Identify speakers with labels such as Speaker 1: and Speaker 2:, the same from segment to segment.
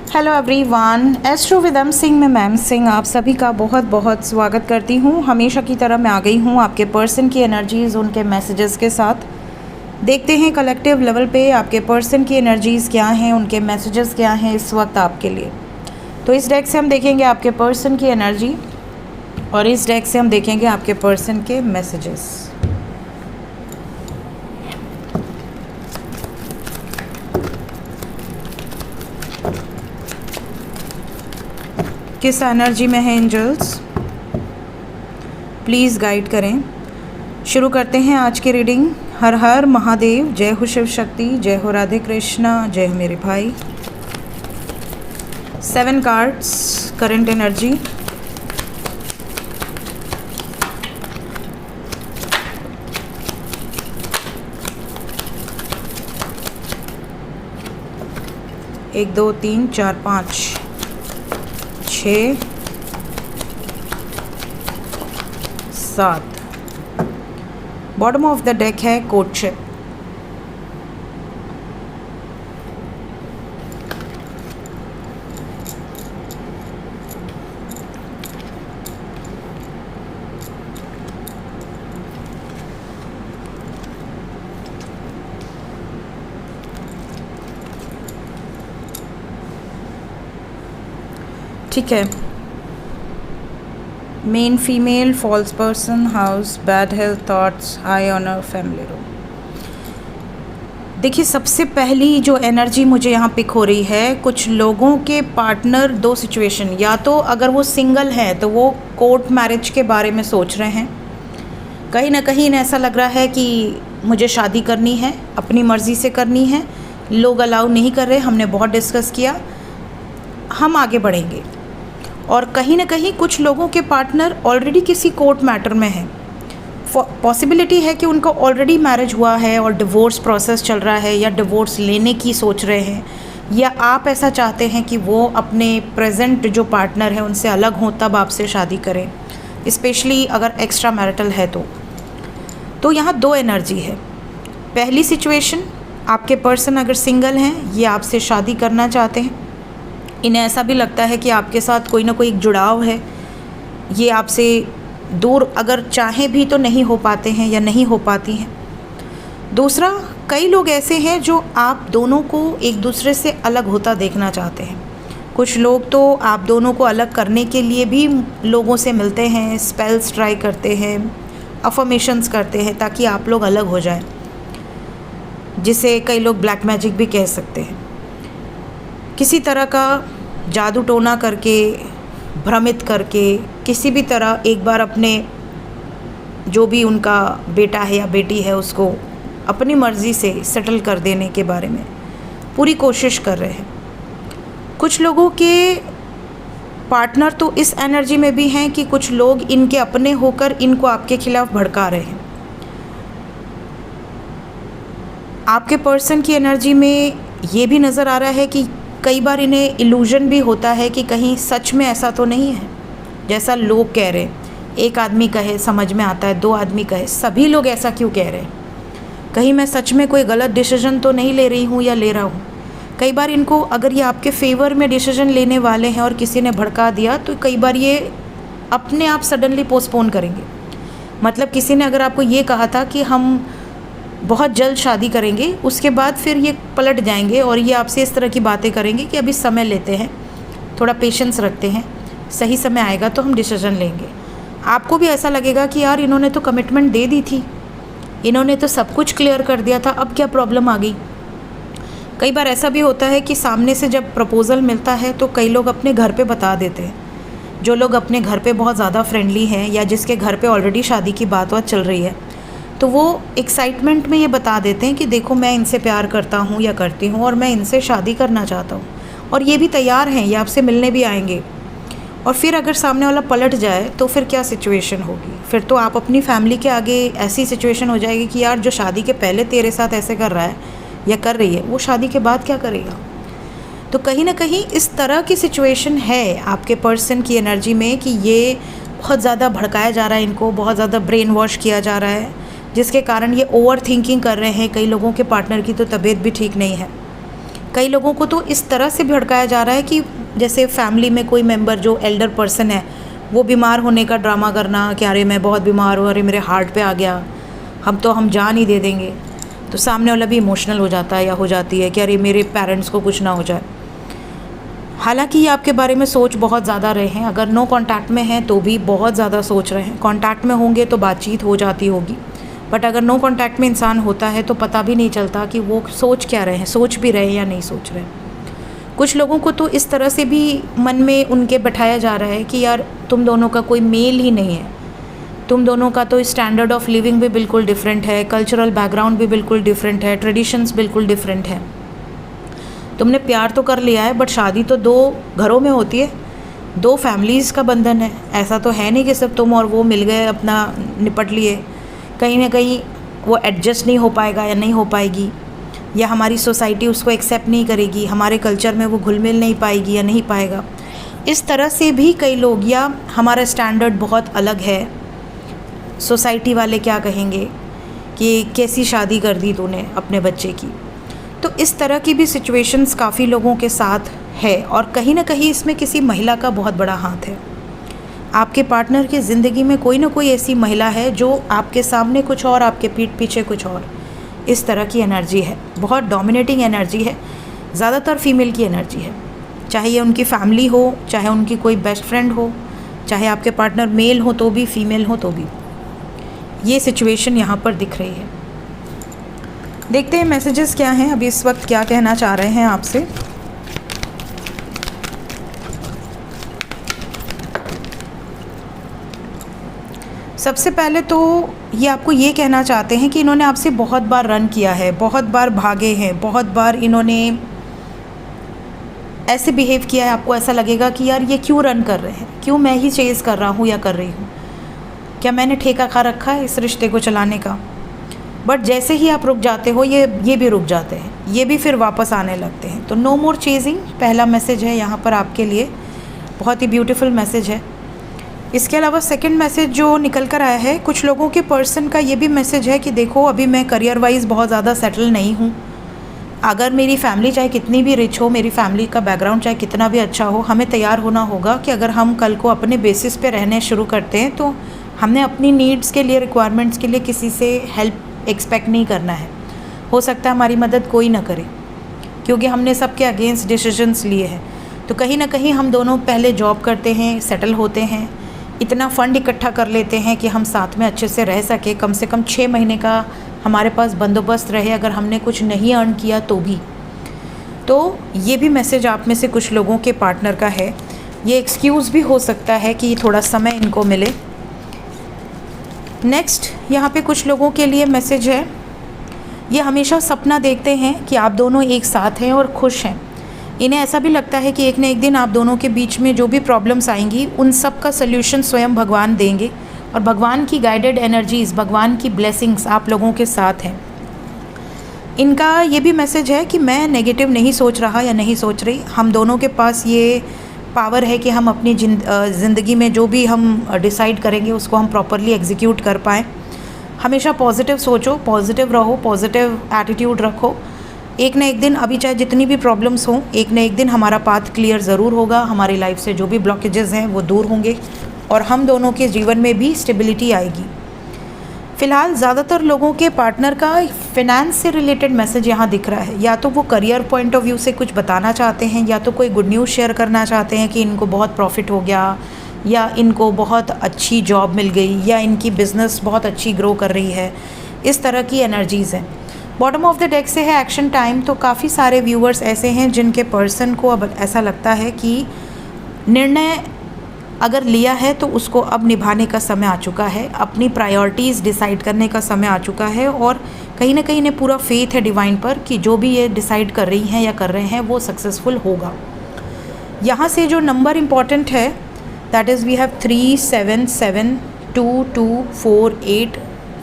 Speaker 1: Hello everyone, astro विदम Singh में ma'am Singh आप सभी का बहुत बहुत स्वागत करती हूँ। हमेशा की तरह मैं आ गई हूँ आपके पर्सन की एनर्जीज़, उनके मैसेजेस के साथ। देखते हैं कलेक्टिव लेवल पे आपके पर्सन की एनर्जीज़ क्या हैं, उनके मैसेजेस क्या हैं इस वक्त आपके लिए। तो इस डेक से हम देखेंगे आपके पर्सन की एनर्जी और इस डेक से हम देखेंगे आपके पर्सन के मैसेजेस। किस एनर्जी में है एंजल्स, प्लीज़ गाइड करें। शुरू करते हैं आज की रीडिंग। हर हर महादेव, जय हो शिव शक्ति, जय हो राधे कृष्णा, जय हो मेरे भाई। 7 कार्ड्स करंट एनर्जी। एक 2 3 4 5 6 7। बॉटम ऑफ द डेक है कोर्टशिप। ठीक है। Main female, false person, house, bad health, thoughts, high honour, family room. देखिए, सबसे पहली जो एनर्जी मुझे यहाँ पिक हो रही है, कुछ लोगों के पार्टनर, दो सिचुएशन, या तो अगर वो सिंगल हैं तो वो कोर्ट मैरिज के बारे में सोच रहे हैं। कहीं ना कहीं ऐसा लग रहा है कि मुझे शादी करनी है, अपनी मर्ज़ी से करनी है, लोग अलाउ नहीं कर रहे, हमने बहुत डिस्कस किया, हम आगे बढ़ेंगे। और कहीं ना कहीं कुछ लोगों के पार्टनर ऑलरेडी किसी कोर्ट मैटर में हैं। पॉसिबिलिटी है कि उनका ऑलरेडी मैरिज हुआ है और डिवोर्स प्रोसेस चल रहा है, या डिवोर्स लेने की सोच रहे हैं, या आप ऐसा चाहते हैं कि वो अपने प्रेजेंट जो पार्टनर है उनसे अलग हों तब आपसे शादी करें, स्पेशली अगर एक्स्ट्रा मैरिटल है तो यहाँ दो एनर्जी है। पहली सिचुएशन, आपके पर्सन अगर सिंगल हैं, ये आपसे शादी करना चाहते हैं, इन्हें ऐसा भी लगता है कि आपके साथ कोई ना कोई एक जुड़ाव है, ये आपसे दूर अगर चाहें भी तो नहीं हो पाते हैं या नहीं हो पाती हैं। दूसरा, कई लोग ऐसे हैं जो आप दोनों को एक दूसरे से अलग होता देखना चाहते हैं। कुछ लोग तो आप दोनों को अलग करने के लिए भी लोगों से मिलते हैं, स्पेल्स ट्राई करते हैं, अफर्मेशंस करते हैं ताकि आप लोग अलग हो जाएं, जिसे कई लोग ब्लैक मैजिक भी कह सकते हैं। किसी तरह का जादू टोना करके, भ्रमित करके, किसी भी तरह एक बार अपने जो भी उनका बेटा है या बेटी है उसको अपनी मर्ज़ी से सेटल कर देने के बारे में पूरी कोशिश कर रहे हैं। कुछ लोगों के पार्टनर तो इस एनर्जी में भी हैं कि कुछ लोग इनके अपने होकर इनको आपके खिलाफ भड़का रहे हैं। आपके पर्सन की एनर्जी में ये भी नज़र आ रहा है कि कई बार इन्हें इल्यूजन भी होता है कि कहीं सच में ऐसा तो नहीं है जैसा लोग कह रहे हैं। एक आदमी कहे समझ में आता है, 2 आदमी कहे, सभी लोग ऐसा क्यों कह रहे हैं, कहीं मैं सच में कोई गलत डिसीजन तो नहीं ले रही हूँ या ले रहा हूँ। कई बार इनको, अगर ये आपके फेवर में डिसीजन लेने वाले हैं और किसी ने भड़का दिया, तो कई बार ये अपने आप सडनली पोस्टपोन करेंगे। मतलब किसी ने अगर आपको ये कहा था कि हम बहुत जल्द शादी करेंगे, उसके बाद फिर ये पलट जाएंगे और ये आपसे इस तरह की बातें करेंगे कि अभी समय लेते हैं, थोड़ा पेशेंस रखते हैं, सही समय आएगा तो हम डिसीजन लेंगे। आपको भी ऐसा लगेगा कि यार इन्होंने तो कमिटमेंट दे दी थी, इन्होंने तो सब कुछ क्लियर कर दिया था, अब क्या प्रॉब्लम आ गई। कई बार ऐसा भी होता है कि सामने से जब प्रपोज़ल मिलता है तो कई लोग अपने घर पे बता देते हैं। जो लोग अपने घर पे बहुत ज़्यादा फ्रेंडली हैं या जिसके घर पे ऑलरेडी शादी की बात चल रही है, तो वो एक्साइटमेंट में ये बता देते हैं कि देखो मैं इनसे प्यार करता हूँ या करती हूँ और मैं इनसे शादी करना चाहता हूँ, और ये भी तैयार हैं, ये आपसे मिलने भी आएंगे। और फिर अगर सामने वाला पलट जाए तो फिर क्या सिचुएशन होगी। फिर तो आप अपनी फैमिली के आगे ऐसी सिचुएशन हो जाएगी कि यार जो शादी के पहले तेरे साथ ऐसे कर रहा है या कर रही है, वो शादी के बाद क्या करेगा। तो कहीं ना कहीं इस तरह की सिचुएशन है आपके पर्सन की एनर्जी में कि ये बहुत ज़्यादा भड़काया जा रहा है, इनको बहुत ज़्यादा ब्रेन वॉश किया जा रहा है, जिसके कारण ये ओवर थिंकिंग कर रहे हैं। कई लोगों के पार्टनर की तो तबीयत भी ठीक नहीं है, कई लोगों को तो इस तरह से भड़काया जा रहा है कि जैसे फैमिली में कोई मेंबर जो एल्डर पर्सन है वो बीमार होने का ड्रामा करना कि अरे मैं बहुत बीमार हूँ, अरे मेरे हार्ट पे आ गया, हम जान ही दे देंगे। तो सामने वाला भी इमोशनल हो जाता है या हो जाती है कि अरे मेरे पेरेंट्स को कुछ ना हो जाए। हालांकि ये आपके बारे में सोच बहुत ज़्यादा रहे हैं। अगर नो कांटेक्ट में हैं तो भी बहुत ज़्यादा सोच रहे हैं। कांटेक्ट में होंगे तो बातचीत हो जाती होगी, बट अगर नो कांटेक्ट में इंसान होता है तो पता भी नहीं चलता कि वो सोच क्या रहे हैं, सोच भी रहे हैं या नहीं सोच रहे हैं। कुछ लोगों को तो इस तरह से भी मन में उनके बैठाया जा रहा है कि यार तुम दोनों का कोई मेल ही नहीं है, तुम दोनों का तो स्टैंडर्ड ऑफ लिविंग भी बिल्कुल डिफरेंट है, कल्चरल बैकग्राउंड भी बिल्कुल डिफरेंट है, ट्रेडिशंस बिल्कुल डिफरेंट है। तुमने प्यार तो कर लिया है बट शादी तो दो घरों में होती है, दो फैमिलीज़ का बंधन है। ऐसा तो है नहीं कि सब तुम और वो मिल गए अपना निपट लिए। कहीं ना कहीं वो एडजस्ट नहीं हो पाएगा या नहीं हो पाएगी, या हमारी सोसाइटी उसको एक्सेप्ट नहीं करेगी, हमारे कल्चर में वो घुल मिल नहीं पाएगी या नहीं पाएगा। इस तरह से भी कई लोग, या हमारा स्टैंडर्ड बहुत अलग है, सोसाइटी वाले क्या कहेंगे कि कैसी शादी कर दी तूने अपने बच्चे की। तो इस तरह की भी सिचुएशंस काफ़ी लोगों के साथ है और कहीं ना कहीं इसमें किसी महिला का बहुत बड़ा हाथ है। आपके पार्टनर की ज़िंदगी में कोई ना कोई ऐसी महिला है जो आपके सामने कुछ और, आपके पीठ पीछे कुछ और। इस तरह की एनर्जी है, बहुत डोमिनेटिंग एनर्जी है, ज़्यादातर फीमेल की एनर्जी है। चाहे ये उनकी फैमिली हो, चाहे उनकी कोई बेस्ट फ्रेंड हो, चाहे आपके पार्टनर मेल हो तो भी, फीमेल हो तो भी, ये सिचुएशन यहाँ पर दिख रही है। देखते हैं मैसेजेस क्या हैं, अभी इस वक्त क्या कहना चाह रहे हैं आपसे। सबसे पहले तो ये आपको ये कहना चाहते हैं कि इन्होंने आपसे बहुत बार रन किया है, बहुत बार भागे हैं, बहुत बार इन्होंने ऐसे बिहेव किया है, आपको ऐसा लगेगा कि यार ये क्यों रन कर रहे हैं, क्यों मैं ही चेज़ कर रहा हूँ या कर रही हूँ, क्या मैंने ठेका खा रखा है इस रिश्ते को चलाने का। बट जैसे ही आप रुक जाते हो ये भी रुक जाते हैं, ये भी फिर वापस आने लगते हैं। तो नो मोर चेजिंग पहला मैसेज है यहाँ पर आपके लिए, बहुत ही ब्यूटीफुल मैसेज है। इसके अलावा सेकंड मैसेज जो निकल कर आया है, कुछ लोगों के पर्सन का ये भी मैसेज है कि देखो अभी मैं करियर वाइज बहुत ज़्यादा सेटल नहीं हूँ। अगर मेरी फैमिली चाहे कितनी भी रिच हो, मेरी फैमिली का बैकग्राउंड चाहे कितना भी अच्छा हो, हमें तैयार होना होगा कि अगर हम कल को अपने बेसिस पे रहने शुरू करते हैं तो हमने अपनी नीड्स के लिए, रिक्वायरमेंट्स के लिए किसी से हेल्प एक्सपेक्ट नहीं करना है। हो सकता है हमारी मदद कोई ना करे क्योंकि हमने सबके अगेंस्ट डिसीजंस लिए हैं। तो कहीं ना कहीं हम दोनों पहले जॉब करते हैं, सेटल होते हैं, इतना फ़ंड इकट्ठा कर लेते हैं कि हम साथ में अच्छे से रह सके, कम से कम 6 महीने का हमारे पास बंदोबस्त रहे अगर हमने कुछ नहीं अर्न किया तो भी। तो ये भी मैसेज आप में से कुछ लोगों के पार्टनर का है। ये एक्सक्यूज़ भी हो सकता है कि थोड़ा समय इनको मिले। नेक्स्ट यहाँ पे कुछ लोगों के लिए मैसेज है, ये हमेशा सपना देखते हैं कि आप दोनों एक साथ हैं और खुश हैं। इन्हें ऐसा भी लगता है कि एक न एक दिन आप दोनों के बीच में जो भी प्रॉब्लम्स आएंगी उन सब का सल्यूशन स्वयं भगवान देंगे और भगवान की गाइडेड एनर्जीज़, भगवान की ब्लेसिंग्स आप लोगों के साथ हैं। इनका ये भी मैसेज है कि मैं नेगेटिव नहीं सोच रहा या नहीं सोच रही, हम दोनों के पास ये पावर है कि हम अपनी ज़िंदगी में जो भी हम डिसाइड करेंगे उसको हम प्रॉपरली एग्जीक्यूट कर पाएँ। हमेशा पॉजिटिव सोचो, पॉजिटिव रहो, पॉजिटिव एटीट्यूड रखो। एक न एक दिन, अभी चाहे जितनी भी प्रॉब्लम्स हों, एक न एक दिन हमारा पाथ क्लियर ज़रूर होगा, हमारी लाइफ से जो भी ब्लॉकेजेस हैं वो दूर होंगे और हम दोनों के जीवन में भी स्टेबिलिटी आएगी। फ़िलहाल ज़्यादातर लोगों के पार्टनर का फिनेंस से रिलेटेड मैसेज यहाँ दिख रहा है। या तो वो करियर पॉइंट ऑफ व्यू से कुछ बताना चाहते हैं, या तो कोई गुड न्यूज़ शेयर करना चाहते हैं कि इनको बहुत प्रॉफिट हो गया, या इनको बहुत अच्छी जॉब मिल गई, या इनकी बिज़नेस बहुत अच्छी ग्रो कर रही है। इस तरह की एनर्जीज़ हैं। बॉटम ऑफ द डेक से है एक्शन टाइम। तो काफ़ी सारे व्यूअर्स ऐसे हैं जिनके पर्सन को अब ऐसा लगता है कि निर्णय अगर लिया है तो उसको अब निभाने का समय आ चुका है, अपनी प्रायोरिटीज़ डिसाइड करने का समय आ चुका है और कहीं ना कहीं इन्हें पूरा फेथ है डिवाइन पर कि जो भी ये डिसाइड कर रही हैं या कर रहे हैं वो सक्सेसफुल होगा। यहाँ से जो नंबर इम्पॉर्टेंट है that is we have 3 7 7 2 2 4 8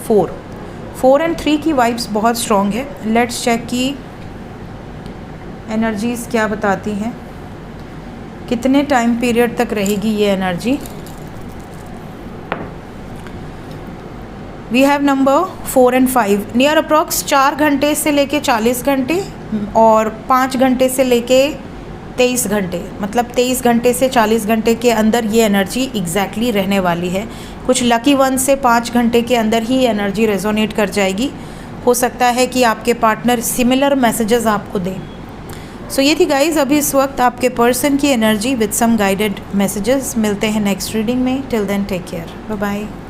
Speaker 1: 4 4 and 3 की वाइब्स बहुत स्ट्रॉन्ग है। लेट्स चेक की एनर्जीज़ क्या बताती हैं, कितने टाइम पीरियड तक रहेगी ये energy. We have number 4 and 5 near approx 4 घंटे से लेके 40 घंटे और 5 घंटे से लेके 23 घंटे, मतलब 23 घंटे से 40 घंटे के अंदर ये एनर्जी एग्जैक्टली रहने वाली है। कुछ लकी वन से 5 घंटे के अंदर ही एनर्जी रेजोनेट कर जाएगी। हो सकता है कि आपके पार्टनर सिमिलर मैसेजेस आपको दें। सो ये थी गाइज अभी इस वक्त आपके पर्सन की energy with some guided messages. मिलते हैं नेक्स्ट रीडिंग में। Till then take care, bye bye.